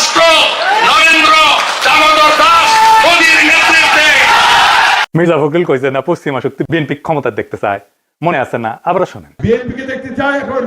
রাষ্ট্র নরেন্দ্র দামোদর দাস মোদীর নেতৃত্বে। মির্জা ফখরুল কইছে না পশ্চিমা শক্তি বিএনপি ক্ষমতা দেখতে চায়, মনে আছে না? আবার শোনেন। বিএনপিকে দেখতে চায় এখন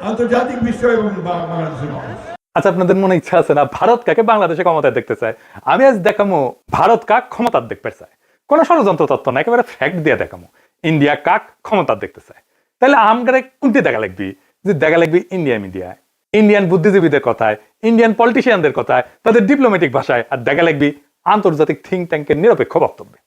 আন্তর্জাতিক বিশ্ব এবং বাংলাদেশের মানুষ। আচ্ছা, আপনাদের মনে ইচ্ছা আছে না ভারত কাকে বাংলাদেশে ক্ষমতায় দেখতে চায়? আমি আজ দেখামো ভারত কাক ক্ষমতার দেখতে চায়। কোন ষড়যন্ত্র তত্ত্ব না, একেবারে ফ্যাক্ট দিয়ে দেখামো ইন্ডিয়া কাক ক্ষমতার দেখতে চায়। তাহলে আমগারে কোনটি দেখা লাগবি? যে দেখা লাগবি ইন্ডিয়া মিডিয়ায়, ইন্ডিয়ান বুদ্ধিজীবীদের কথায়, ইন্ডিয়ান পলিটিশিয়ানদের কথায়, তাদের ডিপ্লোম্যাটিক ভাষায়, আর দেখা লাগবি আন্তর্জাতিক থিঙ্ক ট্যাঙ্কের নিরপেক্ষ বক্তব্যে।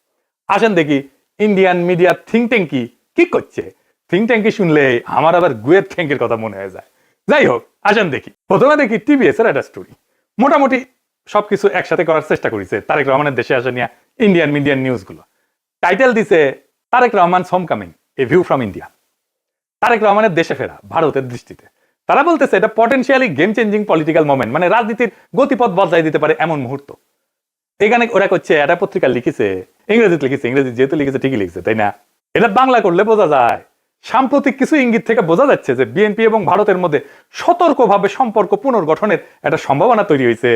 আসেন দেখি ইন্ডিয়ান মিডিয়া থিঙ্ক ট্যাঙ্কি কি করছে। থিঙ্ক ট্যাঙ্কি শুনলে আমার আবার গুয়ের থ্যাঙ্কের কথা মনে হয়ে যায়। যাই হোক, আসেন দেখি। প্রথমে দেখি টিভিএস এর একটা স্টোরি। মোটামুটি সবকিছু একসাথে করার চেষ্টা করেছে তারেক রহমানের দেশে আসা নিয়ে ইন্ডিয়ান মিডিয়ান নিউজ গুলো। টাইটেল দিছে Tarique Rahman homecoming, a view from India. Tarique রহমানের দেশে ফেরা ভারতের দৃষ্টিতে। তারা বলতেছে এটা potentially game changing political moment, মানে রাজনীতির গতিপথ বদলাই দিতে পারে এমন মুহূর্ত। এখানে ওরা করছে, এটা পত্রিকা লিখেছে, ইংরেজিতে লিখেছে, ইংরেজি যেহেতু লিখেছে ঠিকই লিখছে, তাই না? এটা বাংলা করলে বোঝা যায়। সাম্প্রতিক কিছু ইঙ্গিত থেকে বোঝা যাচ্ছে যে বিএনপি এবং ভারতের মধ্যে সতর্কভাবে সম্পর্ক পুনর্গঠনের একটা সম্ভাবনা তৈরি হয়েছে,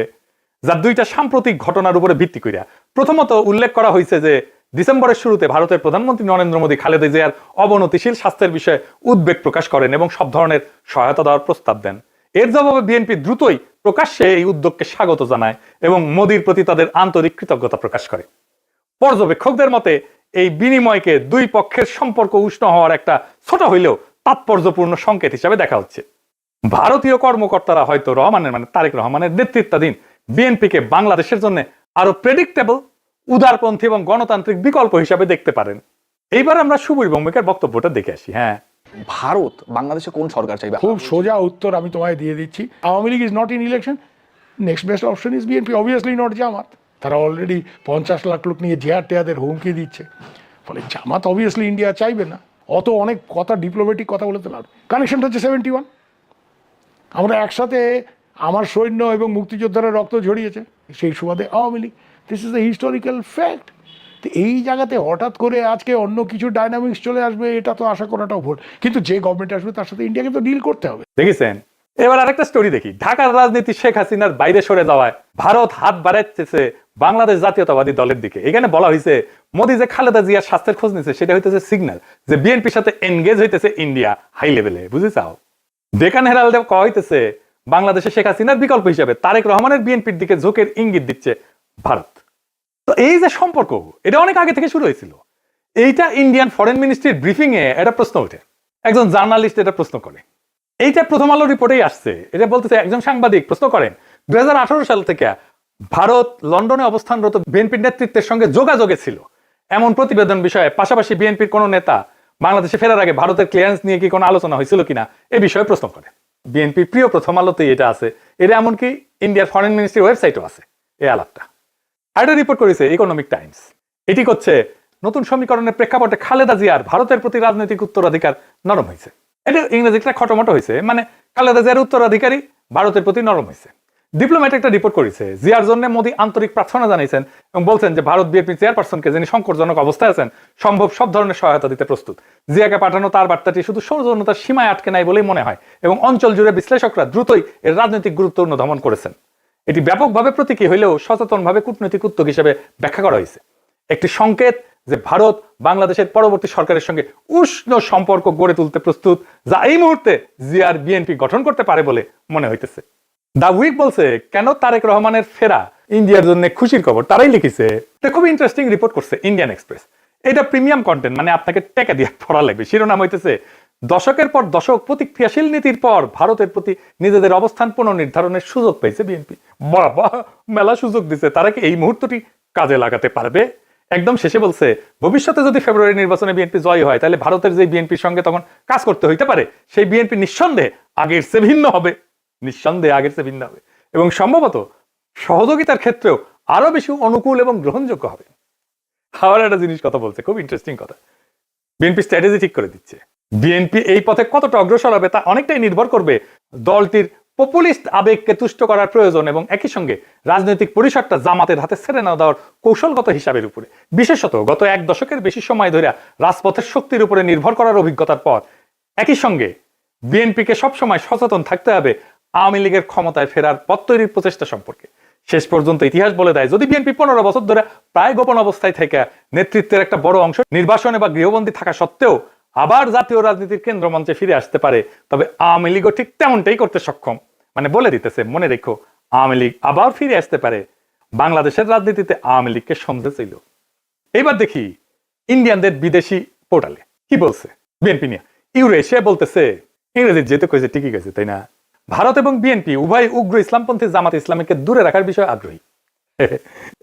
যার দুইটা সাম্প্রতিক ঘটনার উপরে ভিত্তি করিয়া। প্রথমত উল্লেখ করা হয়েছে যে ডিসেম্বরের শুরুতে ভারতের প্রধানমন্ত্রী নরেন্দ্র মোদী খালেদা জিয়ার অবনতিশীল স্বাস্থ্যের বিষয়ে উদ্বেগ প্রকাশ করেন এবং সব ধরনের সহায়তা দেওয়ার প্রস্তাব দেন। এর জবাবে বিএনপি দ্রুতই প্রকাশ্যে এই উদ্যোগকে স্বাগত জানায় এবং মোদীর প্রতি তাদের আন্তরিক কৃতজ্ঞতা প্রকাশ করে। পর্যবেক্ষকদের মতে এই বিনিময়কে দুই পক্ষের সম্পর্ক উষ্ণ হওয়ার একটা ছোট হইলেও তাৎপর্যপূর্ণ সংকেত হিসাবে দেখা হচ্ছে। ভারতীয় কর্মকর্তারা হয়তো রহমানের, মানে তারেক রহমানের নেতৃত্বাধীন বিএনপিকে বাংলাদেশের জন্য আরো প্রেডিক্টেবল, উদারপন্থী এবং গণতান্ত্রিক বিকল্প হিসাবে দেখতে পারেন। এইবার আমরা সুবীর ভৌমিকের বক্তব্যটা দেখে আসি। হ্যাঁ, ভারত বাংলাদেশে কোন সরকার চাইবে? খুব সোজা উত্তর আমি তোমায় দিয়ে দিচ্ছি। Awami League is not in election, next best option is BNP, obviously not Jamaat. তারা অলরেডি 50 লাখ লোক নিয়ে জেহার টেয়াদের হুমকি দিচ্ছে। ফলে জামাত অবভিয়াসলি ইন্ডিয়া চাইবে না। অত অনেক কথা, ডিপ্লোম্যাটিক কথা বলতে পারবে। কানেকশনটা হচ্ছে 71। আমরা একসাথে, আমার সৈন্য এবং মুক্তিযোদ্ধারা রক্ত ঝরিয়েছে, সেই সুবাদে Awami League. This is the historical fact. তো এই জায়গাতে হঠাৎ করে আজকে অন্য কিছু ডাইনামিক্স চলে আসবে, এটা তো আশা করাটাও ভুল। কিন্তু যে গভর্নমেন্ট আসবে তার সাথে ইন্ডিয়াকে তো ডিল করতে হবে। দেখেছেন? এবার আরেকটা স্টোরি দেখি। ঢাকার রাজনীতি শেখ হাসিনার বাইরে সরে যাওয়ায় ভারত হাত বাড়াচ্ছে বাংলাদেশ জাতীয়তাবাদী দলের দিকে। এখানে বলা হয়েছে মোদী যে খালেদা জিয়ার স্বাস্থ্যের খোঁজ নিচ্ছে, সেটা হইতেছে সিগন্যাল যে বিএনপির সাথে এনগেজ হইতেছে ইন্ডিয়া হাই লেভেলে। বুঝে চাও? ডেকান হেরাল্ডে কয়া হইতেছে বাংলাদেশে শেখ হাসিনার বিকল্প হিসাবে তারেক রহমানের বিএনপির দিকে ঝোঁকের ইঙ্গিত দিচ্ছে ভারত। তো এই যে সম্পর্ক, এটা অনেক আগে থেকে শুরু হয়েছিল। এইটা ইন্ডিয়ান ফরেন মিনিস্ট্রির ব্রিফিং এ একটা প্রশ্ন ওঠে, একজন জার্নালিস্ট এটা প্রশ্ন করে। এইটা প্রথম আলো রিপোর্টেই আসছে। এটা বলতেছে একজন সাংবাদিক প্রশ্ন করেন 2018 সাল থেকে ভারত লন্ডনে অবস্থানরত বিএনপির নেতৃত্বের সঙ্গে যোগাযোগে ছিল এমন প্রতিবেদন বিষয়ে, পাশাপাশি বিএনপির কোন নেতা বাংলাদেশে ফেরার আগে ভারতের ক্লিয়ারেন্স নিয়ে কি কোনো আলোচনা হয়েছিল কিনা এ বিষয়ে প্রশ্ন করে। বিএনপির প্রিয় প্রথম আলোতেই এটা আছে। এটা এমনকি ইন্ডিয়ার ফরেন মিনিস্ট্রির ওয়েবসাইটও আছে এই আলাপটা। আরেকটা রিপোর্ট করেছে ইকোনমিক টাইমস। এটি করছে নতুন সমীকরণের প্রেক্ষাপটে খালেদা জিয়ার ভারতের প্রতি রাজনৈতিক উত্তরাধিকার নরম হয়েছে। এটা ইংরেজিটা খটোমটো হয়েছে, মানে খালেদা জিয়ার উত্তরাধিকারী ভারতের প্রতি নরম হয়েছে। ডিপ্লোম্যাট একটা রিপোর্ট করেছে, জিয়ার জন্য মোদী আন্তরিক প্রার্থনা জানিয়েছেন এবং বলছেন যে ভারত বিএনপি চেয়ারপারসনকে, যিনি সংকটজনক অবস্থায় আছেন, সম্ভব সব ধরনের সহায়তা দিতে প্রস্তুত। জিয়াকে পাঠানো তার বার্তাটি শুধু সৌজন্যতার সীমায় আটকে নাই বলেই মনে হয় এবং অঞ্চল জুড়ে বিশ্লেষকরা দ্রুতই এর রাজনৈতিক গুরুত্ব অনুধাবন করেছেন। এটি ব্যাপকভাবে প্রতীকী হইলেও সচেতনভাবে কূটনৈতিক উদ্যোগ হিসেবে ব্যাখ্যা করা হয়েছে। একটি সংকেত যে ভারত বাংলাদেশের পরবর্তী সরকারের সঙ্গে উষ্ণ সম্পর্ক গড়ে তুলতে প্রস্তুত, যা এই মুহূর্তে জিয়ার বিএনপি গঠন করতে পারে বলে মনে হইতেছে। দা উইক বলছে কেন তারেক রহমানের ফেরা ইন্ডিয়ার জন্য খুশির খবর, তারাই লিখেছে। এটা খুব ইন্টারেস্টিং রিপোর্ট করছে ইন্ডিয়ান এক্সপ্রেস। এটা প্রিমিয়াম কন্টেন্ট, মানে আপনাকে টাকা দিয়ে পড়া লাগবে। শিরোনাম হইতেছে দশকের পর দশক প্রতিক্রিয়াশীল নীতির পর ভারতের প্রতি নিজেদের অবস্থান পুনর্নির্ধারণের সুযোগ পেয়েছে বিএনপি। বাবা, মেলা সুযোগ দিছে। তারা কি এই মুহূর্তটি কাজে লাগাতে পারবে? একদম শেষে বলছে ভবিষ্যতে যদি ফেব্রুয়ারি নির্বাচনে বিএনপি জয়ী হয়, তাহলে ভারতের যে বিএনপির সঙ্গে তখন কাজ করতে হইতে পারে, সেই বিএনপি নিঃসন্দেহে আগের চেয়ে ভিন্ন হবে, নিঃসন্দেহে আগের চেয়ে ভিন্ন হবে এবং সম্ভবত সহযোগিতার ক্ষেত্রেও আরো বেশি অনুকূল এবং গ্রহণযোগ্য হবে। আবার একটা জিনিস কথা বলছে, খুব ইন্টারেস্টিং কথা। বিএনপি স্ট্র্যাটেজি ঠিক করে দিচ্ছে। বিএনপি এই পথে কতটা অগ্রসর হবে তা অনেকটাই নির্ভর করবে দলটির পপুলিস্ট আবেগকে তুষ্ট করার প্রয়োজন এবং একই সঙ্গে রাজনৈতিক পরিসরটা জামাতের হাতে ছেড়ে না দেওয়ার কৌশলগত হিসাবের উপরে। বিশেষত গত এক দশকের বেশি সময় ধরে রাজপথের শক্তির উপরে নির্ভর করার অভিজ্ঞতার পর একই সঙ্গে বিএনপিকে সবসময় সচেতন থাকতে হবে আওয়ামী লীগের ক্ষমতায় ফেরার পথ তৈরির প্রচেষ্টা সম্পর্কে। শেষ পর্যন্ত ইতিহাস বলে দেয় যদি বিএনপি 15 বছর ধরে প্রায় গোপন অবস্থায় থেকে নেতৃত্বের একটা বড় অংশ নির্বাসনে বা গৃহবন্দী থাকা সত্ত্বেও আবার জাতীয় রাজনীতির কেন্দ্রমঞ্চে ফিরে আসতে পারে, তবে আওয়ামী লীগও ঠিক তেমনটাই করতে সক্ষম। মানে বলে দিতেছে, মনে রেখো আওয়ামী লীগ আবার ফিরে আসতে পারে। বাংলাদেশের রাজনীতিতে আওয়ামী লীগকে সমঝে ছিল। এবার দেখি ইন্ডিয়ানদের বিদেশি পোর্টালে কি বলছে বিএনপি নিয়ে। ইউরেশিয়া বলতেছে, ইংরেজি যেহেতু কয়েছে ঠিকই গেছে তাই না, ভারত এবং বিএনপি উভয় উগ্র ইসলামপন্থী জামাত ইসলামীকে দূরে রাখার বিষয়ে আগ্রহী।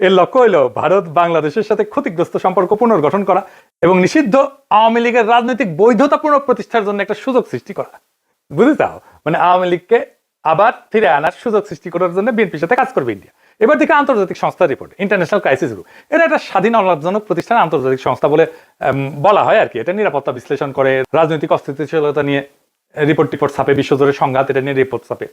এর লক্ষ্য হইল ভারত বাংলাদেশের সাথে ক্ষতিগ্রস্ত সম্পর্ক পুনর্গঠন করা এবং নিষিদ্ধ আওয়ামী লীগের রাজনৈতিক বৈধতা পুনঃপ্রতিষ্ঠার জন্য একটা সুযোগ সৃষ্টি করা। বুঝতে চাও? মানে আওয়ামী লীগকে আবার ফিরে আনার সুযোগ সৃষ্টি করার জন্য বিএনপির সাথে কাজ করবে ইন্ডিয়া। এবার দেখে আন্তর্জাতিক সংস্থার রিপোর্ট, ইন্টারন্যাশনাল ক্রাইসিস গ্রুপ, এটা একটা স্বাধীন অলাভজনক প্রতিষ্ঠান, আন্তর্জাতিক সংস্থা বলে বলা হয় আর কি। এটা নিরাপত্তা বিশ্লেষণ করে, রাজনৈতিক অস্থিতিশীলতা নিয়ে রিপোর্ট ছাপে, বিশ্বজুড়ে সংঘাত এটা নিয়ে রিপোর্ট ছাপে।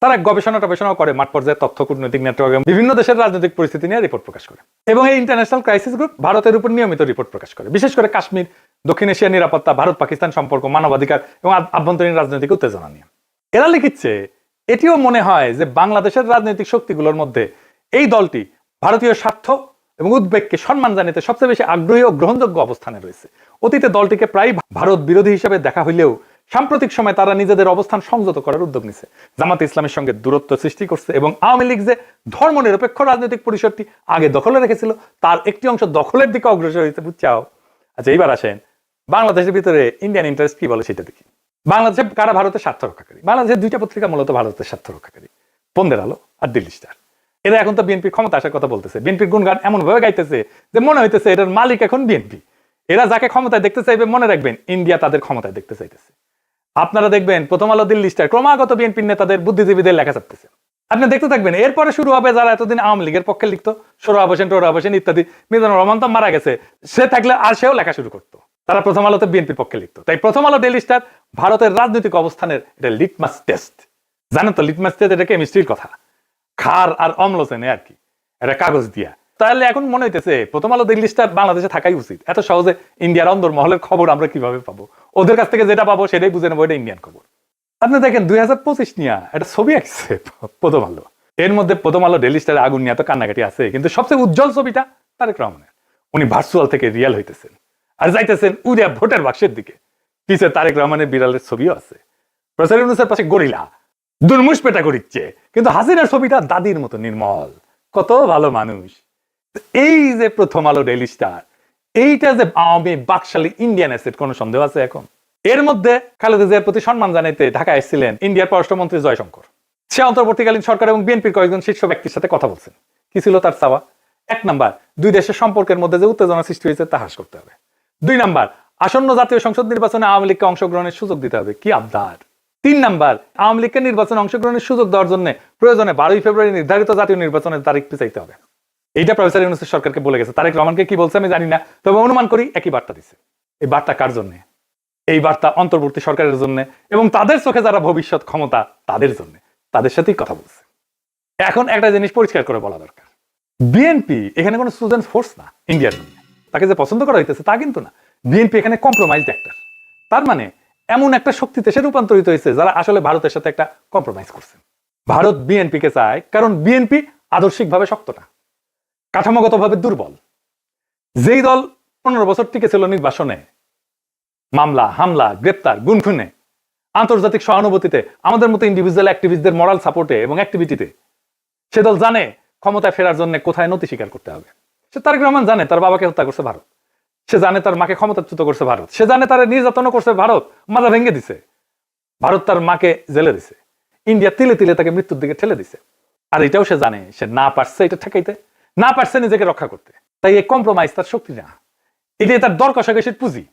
তারা গবেষণা করে, মাঠ পর্যায়ে তথ্য কূটনৈতিক নেটওয়ার্ক বিভিন্ন দেশের রাজনৈতিক পরিস্থিতি নিয়ে রিপোর্ট প্রকাশ করে। এবং এই ইন্টারন্যাশনাল ক্রাইসিস গ্রুপ ভারতের উপর নিয়মিত রিপোর্ট প্রকাশ করে, বিশেষ করে কাশ্মীর, দক্ষিণ এশিয়ার নিরাপত্তা, ভারত পাকিস্তান সম্পর্ক, মানবাধিকার এবং আভ্যন্তরীণ রাজনৈতিক উত্তেজনা নিয়ে। এরা লিখিচ্ছে এটিও মনে হয় যে বাংলাদেশের রাজনৈতিক শক্তিগুলোর মধ্যে এই দলটি ভারতীয় স্বার্থ এবং উদ্বেগকে সম্মান জানাতে সবচেয়ে বেশি আগ্রহী ও গ্রহণযোগ্য অবস্থানে রয়েছে। অতীতে দলটিকে প্রায় ভারত বিরোধী হিসেবে দেখা হইলেও সাম্প্রতিক সময় তারা নিজেদের অবস্থান সংযত করার উদ্যোগ নিছে, জামাত ইসলামের সঙ্গে দূরত্ব সৃষ্টি করছে এবং আওয়ামী লীগ যে ধর্মনিরপেক্ষ রাজনৈতিক পরিসরটি আগে দখলে রেখেছিল তার একটি অংশ দখলের দিকে অগ্রসর হয়েছে। বুঝছাও? আচ্ছা, এইবার আসেন বাংলাদেশের ভিতরে ইন্ডিয়ান ইন্টারেস্ট কি বলে সেটা দেখি। বাংলাদেশে কারা ভারতের স্বার্থ রক্ষাকারী? বাংলাদেশের দুইটা পত্রিকা মূলত ভারতের স্বার্থ রক্ষাকারী, বন্দের আলো আর দিল্লি স্টার। এরা এখন তো বিএনপির ক্ষমতা আসার কথা বলতেছে, বিএনপির গুণগান এমন ভাবে গাইতেছে যে মনে হইতেছে এটার মালিক এখন বিএনপি। এরা যাকে ক্ষমতায় দেখতে চাইবে, মনে রাখবেন ইন্ডিয়া তাদের ক্ষমতায় দেখতে চাইতেছে। আপনারা দেখবেন প্রথম আলো, দিল্লি স্টার ক্রমাগত বিএনপির নেতাদের, বুদ্ধিজীবীদের লেখা ছাপতেছে। আপনি দেখতে থাকবেন, এরপরে শুরু হবে যারা এতদিন আওয়ামী লীগের পক্ষে লিখতো, সোহরাব হোসেন ইত্যাদি। মিজানুর রহমান তো মারা গেছে, সে থাকলে আর সেও লেখা শুরু করতো। তারা প্রথম আলোতে বিএনপির পক্ষে লিখতো। তাই প্রথম আলো, ডেইলি স্টার ভারতের রাজনৈতিক অবস্থানের এটা লিটমাস টেস্ট। জানেন তো লিটমাস টেস্ট এটা কেমিস্ট্রির কথা, ক্ষার আর অম্ল চেনে আর কি, এটা কাগজ দিয়া। তাহলে এখন মনে হইতেছে প্রথম আলো, দিল্লি স্টার বাংলাদেশে থাকাই উচিত। এত সহজে ইন্ডিয়ার অন্দর মহলের খবর আমরা কিভাবে পাবো? ওদের কাছ থেকে যেটা পাবো সেটাই বুঝে নেবো এটা ইন্ডিয়ান খবর। আপনি দেখেন 2025 নিয়ে একটা ছবি আঁকছে প্রথম আলো। এর মধ্যে প্রথম আলো, ডেইলি স্টার আগুন নিয়ে তো কান্নাকাটি আছে, কিন্তু সবচেয়ে উজ্জ্বল ছবিটা তারেক রহমানের। উনি ভার্চুয়াল থেকে রিয়েল হইতেছেন আর যাইতেছেন উড়িয়া ভোটের বাক্সের দিকে। পিছে তারেক রহমানের বিড়ালের ছবিও আছে, প্রচার ইউনূসের পাশে গরিলা দুর্মুষ পেটা করিচ্ছে, কিন্তু হাসিনার ছবিটা দাদির মতো নির্মল, কত ভালো মানুষ। এই যে প্রথম আলো, ডেইলি স্টার, এইটা যে আওয়ামী বাকশালী ইন্ডিয়ান অ্যাসেট, কোনো সন্দেহ আছে এখন? এর মধ্যে খালেদা জিয়ার প্রতি সম্মান জানাইতে ঢাকায় এসেছিলেন ইন্ডিয়ার পররাষ্ট্রমন্ত্রী জয়শঙ্কর। সে অন্তর্বর্তীকালীন সরকার এবং বিএনপির কয়েকজন শীর্ষ ব্যক্তির সাথে কথা বলছেন। কি ছিল তার চাওয়া? 1 নাম্বার, দুই দেশের সম্পর্কের মধ্যে যে উত্তেজনা সৃষ্টি হয়েছে তা হ্রাস করতে হবে। 2 নাম্বার, আসন্ন জাতীয় সংসদ নির্বাচনে আওয়ামী লীগকে অংশগ্রহণের সুযোগ দিতে হবে। কি আবদার! 3 নাম্বার, আওয়ামী লীগকে নির্বাচনে অংশগ্রহণের সুযোগ দেওয়ার জন্য প্রয়োজনে 12 ফেব্রুয়ারি নির্ধারিত জাতীয় নির্বাচনের তারিখ পিছাইতে হবে। এইটা প্রফেসর ইউনূসের সরকারকে বলে গেছে। তারেক রহমানকে কি বলছে আমি জানি না, তবে অনুমান করি একই বার্তা দিচ্ছে। এই বার্তা কার জন্য? এই বার্তা অন্তর্বর্তী সরকারের জন্য এবং তাদের চোখে যারা ভবিষ্যৎ ক্ষমতা তাদের জন্য, তাদের সাথেই কথা বলছে। এখন একটা জিনিস পরিষ্কার করে বলা দরকার, বিএনপি এখানে কোনো স্টুডেন্ট ফোর্স না ইন্ডিয়ার জন্য। তাকে যে পছন্দ করা হইতেছে তা কিন্তু না। বিএনপি এখানে কম্প্রোমাইজড একটা, তার মানে এমন একটা শক্তিতে সে রূপান্তরিত হয়েছে যারা আসলে ভারতের সাথে একটা কম্প্রোমাইজ করছে। ভারত বিএনপি কে চায় কারণ বিএনপি আদর্শিকভাবে শক্ত না, কাঠামোগতভাবে দুর্বল। যেই দল 15 বছর টিকে ছিল নির্বাসনে, মামলা, হামলা, গ্রেপ্তার, গুনখুনে, আন্তর্জাতিক সহানুভূতিতে, আমাদের মতো ইন্ডিভিজুয়াল অ্যাক্টিভিস্টদের মরাল সাপোর্টে এবং অ্যাক্টিভিটিতে, সে দল জানে ক্ষমতায় ফেরার জন্য কোথায় নতি স্বীকার করতে হবে। সে তারেক রহমান জানে তার বাবাকে হত্যা করছে ভারত, সে জানে তার মাকে ক্ষমতাচ্যুত করছে ভারত, সে জানে তার নির্যাতন করছে ভারত, মাজা ভেঙে দিছে ভারত, তার মাকে জেলে দিছে, ইন্ডিয়া তিলে তিলে তাকে মৃত্যুর দিকে ঠেলে দিছে। আর এটাও সে জানে সে না পারছে এটা ঠেকাইতে, না পারছে নিজেকে রক্ষা করতে। তাই এই কম্প্রোমাইজ তার শক্তি না, এটাই তার দর কষাকষির পুঁজি।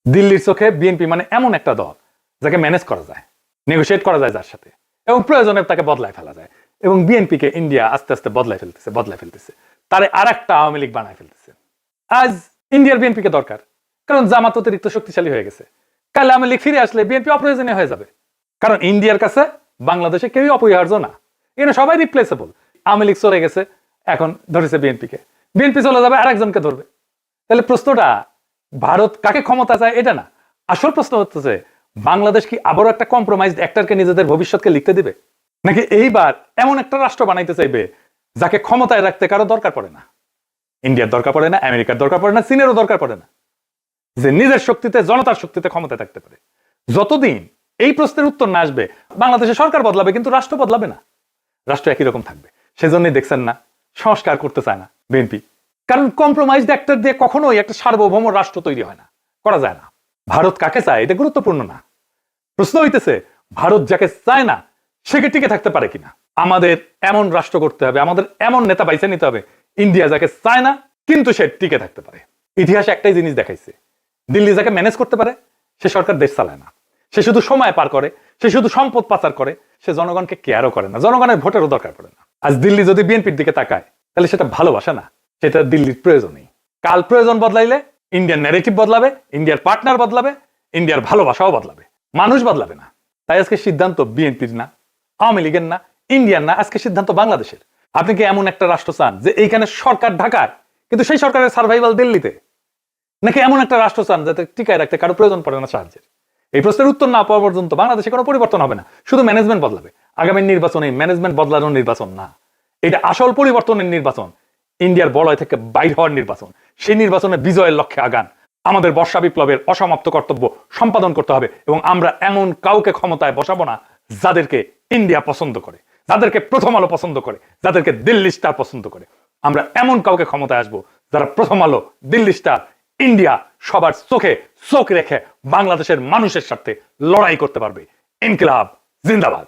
দিল্লির চোখে বিএনপি মানে এমন একটা দল যাকে ম্যানেজ করা যায়, নেগোশিয়েট করা যায় যার সাথে, এবং প্রয়োজনে তাকে বদলায় ফেলা যায়। এবং বিএনপিকে ইন্ডিয়া আস্তে আস্তে বদলায় ফেলতেছে, তারে আর একটা আওয়ামী লীগ বানায় ফেলতেছে। আজ ইন্ডিয়ার বিএনপিকে দরকার, কারণ জামাত অতিরিক্ত শক্তিশালী হয়ে গেছে। কাল আওয়ামী লীগ ফিরে আসলে বিএনপি অপ্রয়োজনীয় হয়ে যাবে, কারণ ইন্ডিয়ার কাছে বাংলাদেশে কেউই অপরিহার্য না, এখানে সবাই রিপ্লেসেবল। আওয়ামী লীগ চলে গেছে, এখন ধরেছে বিএনপিকে, বিএনপি চলে যাবে আরেকজনকে ধরবে। তাহলে প্রশ্নটা ভারত কাকে ক্ষমতা চায় এটা না, আসল প্রশ্ন হচ্ছে বাংলাদেশ কি আবারও একটা কম্প্রোমাইজড অ্যাক্টরকে নিজেদের ভবিষ্যৎকে লিখতে দিবে, নাকি এইবার এমন একটা রাষ্ট্র বানাইতে চাইবে যাকে ক্ষমতায় রাখতে কারো দরকার পড়ে না। ইন্ডিয়ার দরকার পড়ে না, আমেরিকার দরকার পড়ে না, চীনেরও দরকার পড়ে না, যে নিজের শক্তিতে, জনতার শক্তিতে ক্ষমতায় থাকতে পারে। যতদিন এই প্রশ্নের উত্তর না আসবে, বাংলাদেশে সরকার বদলাবে কিন্তু রাষ্ট্র বদলাবে না, রাষ্ট্র একই রকম থাকবে। সেজন্যই দেখছেন না সংস্কার করতে চায় না বিএনপি, কারণ কম্প্রোমাইজ অ্যাক্টর দিয়ে কখনোই একটা সার্বভৌম রাষ্ট্র তৈরি হয় না, করা যায় না। ভারত কাকে চায় এটা গুরুত্বপূর্ণ না, প্রশ্ন হইতেছে ভারত যাকে চায় না সে টিকে থাকতে পারে কিনা। আমাদের এমন রাষ্ট্র করতে হবে, আমাদের এমন নেতা বাইছে নিতে হবে, ইন্ডিয়া যাকে চায় না কিন্তু সে টিকে থাকতে পারে। ইতিহাসে একটাই জিনিস দেখাইছে, দিল্লি যাকে ম্যানেজ করতে পারে সে সরকার দেশ চালায় না, সে শুধু সময় পার করে, সে শুধু সম্পদ পাচার করে, সে জনগণকে কেয়ারও করে না, জনগণের ভোটেরও দরকার পড়ে না। আজ দিল্লি যদি বিএনপির দিকে তাকায় তাহলে সেটা ভালোবাসা না, সেটা দিল্লির প্রয়োজনই। কাল প্রয়োজন বদলাইলে ইন্ডিয়ার ন্যারেটিভ বদলাবে, ইন্ডিয়ার পার্টনার বদলাবে, ইন্ডিয়ার ভালোবাসাও বদলাবে, মানুষ বদলাবে না। তাই আজকে সিদ্ধান্ত বিএনপির না, আওয়ামী লীগের না, ইন্ডিয়ার না, আজকে সিদ্ধান্ত বাংলাদেশের। আপনি কি এমন একটা রাষ্ট্র চান যে এইখানে সরকার ঢাকায় কিন্তু সেই সরকারের সার্ভাইভাল দিল্লিতে, নাকি এমন একটা রাষ্ট্র চান যাতে টিকায় রাখতে কারো প্রয়োজন পড়ে না সাহায্যের? এই প্রশ্নের উত্তর না পাওয়া পর্যন্ত বাংলাদেশে কোনো পরিবর্তন হবে না, শুধু ম্যানেজমেন্ট বদলাবে। আগামী নির্বাচনে ম্যানেজমেন্ট বদলানোর নির্বাচন না, এটা আসল পরিবর্তনের নির্বাচন, ইন্ডিয়ার বলয় থেকে বাইর হওয়ার নির্বাচন। সেই নির্বাচনে বিজয়ের লক্ষ্যে আগান। আমাদের বর্ষা বিপ্লবের অসমাপ্ত কর্তব্য সম্পাদন করতে হবে এবং আমরা এমন কাউকে ক্ষমতায় বসাবো না যাদেরকে ইন্ডিয়া পছন্দ করে, যাদেরকে প্রথম আলো পছন্দ করে, যাদেরকে দিল্লি স্টার পছন্দ করে। আমরা এমন কাউকে ক্ষমতায় আসবো যারা প্রথম আলো, দিল্লি স্টার, ইন্ডিয়া সবার চোখে চোখ রেখে বাংলাদেশের মানুষের সাথে লড়াই করতে পারবে। ইনকিলাব জিন্দাবাদ।